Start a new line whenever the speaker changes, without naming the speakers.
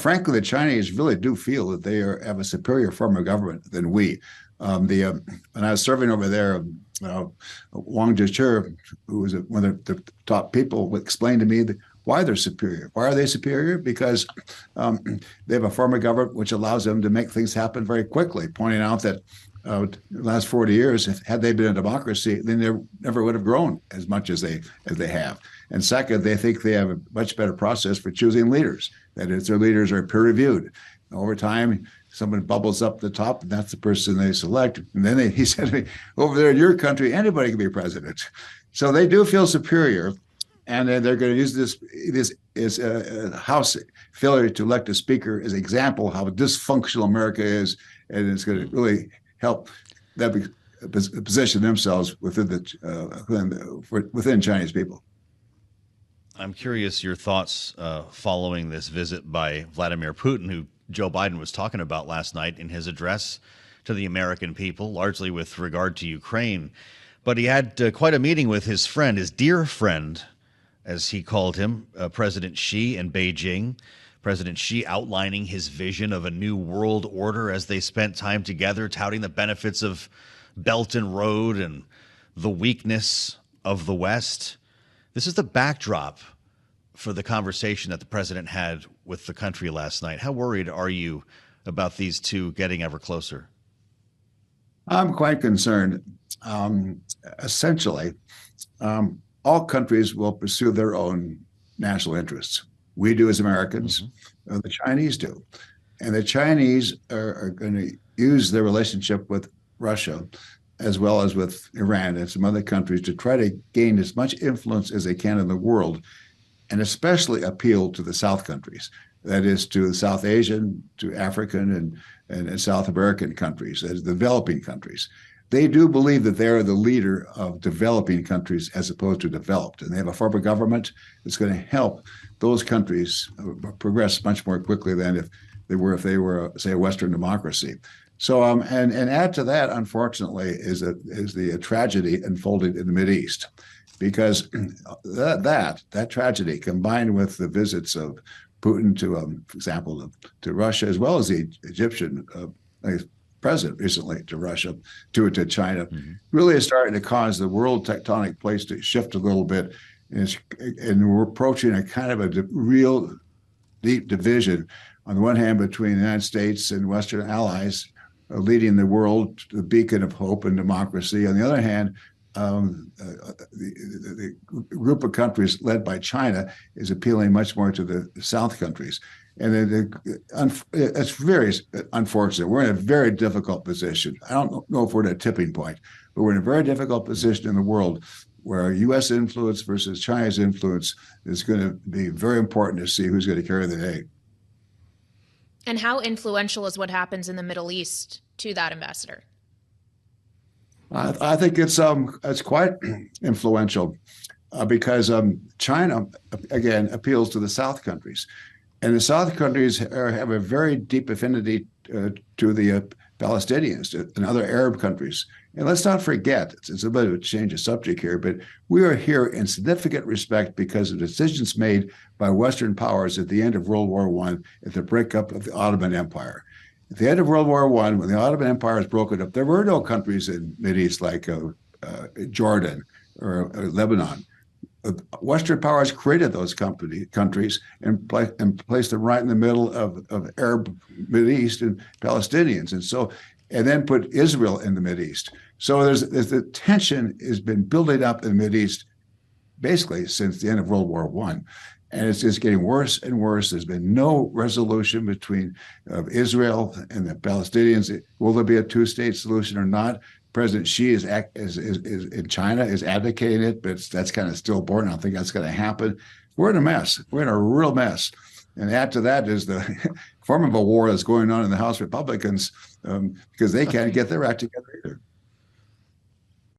frankly, the Chinese really do feel that have a superior form of government than we. When I was serving over there, Wang Zhiqi, who was one of the top people, explained to me why they're superior. Why are they superior? Because they have a form of government which allows them to make things happen very quickly, pointing out that the last 40 years, had they been a democracy, they never would have grown as much as they have. And second, they think they have a much better process for choosing leaders. That is, their leaders are peer-reviewed. Over time, someone bubbles up the top, and that's the person they select. And then he said to me, over there in your country, anybody can be president. So they do feel superior, and they're going to use this House failure to elect a speaker as an example of how dysfunctional America is, and it's going to really help them position themselves within Chinese people.
I'm curious your thoughts following this visit by Vladimir Putin, who Joe Biden was talking about last night in his address to the American people, largely with regard to Ukraine. But he had quite a meeting with his friend, his dear friend, as he called him, President Xi in Beijing. President Xi outlining his vision of a new world order as they spent time together, touting the benefits of Belt and Road and the weakness of the West. This is the backdrop for the conversation that the president had with the country last night. How worried are you about these two getting ever closer?
I'm quite concerned. Essentially, all countries will pursue their own national interests. We do as Americans, the Chinese do. And the Chinese are going to use their relationship with Russia as well as with Iran and some other countries to try to gain as much influence as they can in the world, and especially appeal to the South countries. That is, to the South Asian, to African, and South American countries, as developing countries. They do believe that they are the leader of developing countries as opposed to developed. And they have a form of government that's going to help those countries progress much more quickly than if they were, say, a Western democracy. So, and add to that, unfortunately, is the tragedy unfolding in the Mideast, because that tragedy, combined with the visits of Putin to, for example, to Russia, as well as the Egyptian president recently to Russia, to China, really is starting to cause the world tectonic plates to shift a little bit, and we're approaching a kind of a real deep division, on the one hand, between the United States and Western allies, leading the world to the beacon of hope and democracy. On the other hand, the group of countries led by China is appealing much more to the South countries. And it's very unfortunate. We're in a very difficult position. I don't know if we're at a tipping point, but we're in a very difficult position in the world where U.S. influence versus China's influence is going to be very important to see who's going to carry the day.
And how influential is what happens in the Middle East to that, Ambassador?
I think it's quite influential because China, again, appeals to the South countries. And the South countries have a very deep affinity to the Palestinians and other Arab countries. And let's not forget, it's a bit of a change of subject here, but we are here in significant respect because of decisions made by Western powers at the end of World War I at the breakup of the Ottoman Empire. At the end of World War I, when the Ottoman Empire was broken up, there were no countries in the Mideast like Jordan or Lebanon. Western powers created those countries and placed them right in the middle of Arab Mideast and Palestinians, and then put Israel in the Mideast. So there's the tension has been building up in the Mideast basically since the end of World War I. And it's just getting worse and worse. There's been no resolution between Israel and the Palestinians. Will there be a two-state solution or not? President Xi is in China is advocating it, but that's kind of stillborn. I don't think that's going to happen. We're in a mess. We're in a real mess. And add to that is the form of a war that's going on in the House Republicans because they can't get their act together either.